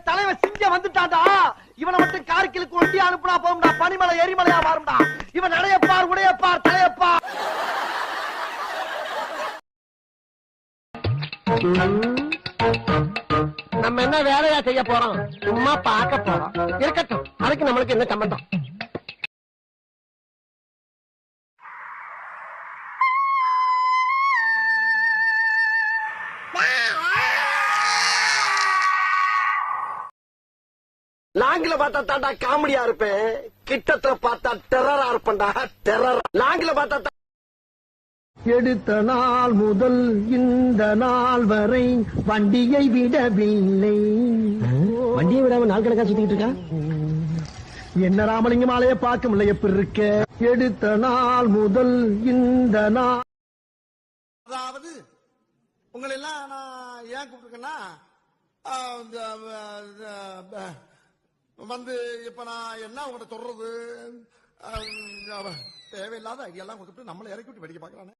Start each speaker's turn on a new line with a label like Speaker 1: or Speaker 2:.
Speaker 1: தலைவன் சிங்க வந்துட்டான்டா. இவனை மட்டும் கார்கிலுக்கு ஒட்டி அனுப்புனா போகும்டா. பனிமலை எரிமலையா மாறும்டா. இவன் நடையப்பார், உடையப்பார், தலையப்பார்.
Speaker 2: நம்ம என்ன வேலையா செய்ய போறோம்? சும்மா பார்க்க போறோம். இருக்கட்டும், அதுக்கு நம்மளுக்கு என்ன சம்பந்தம்? லாங்கில பார்த்தா தாண்டா காமெடியா இருப்பேன், கிட்டத்துல பார்த்தா டெரரா இருப்பேன்டா. டெரர். லாங்கில பார்த்தா எடுத்த நாள் முதல் இந்த நாள் வரை வண்டியை விடவில்லை. வண்டியை விடாம நாள் கணக்கா சுத்திட்டு இருக்கா? என்ன ராமலிங்கம் ஆலைய பார்க்க முடியல, எப்படி இருக்க? எடுத்த நாள் முதல் இந்த நாள்.
Speaker 3: அதாவது உங்களை எல்லாம் நான் ஏன் கூப்பிட்டுருக்கேன்னா, வந்து இப்ப நான் என்ன உங்கள்கிட்ட சொல்றது, தேவையில்லாத ஐடியா எல்லாம் கொடுத்துட்டு நம்மளை இறக்கி விட்டு வெடிக்க பாக்குறானே.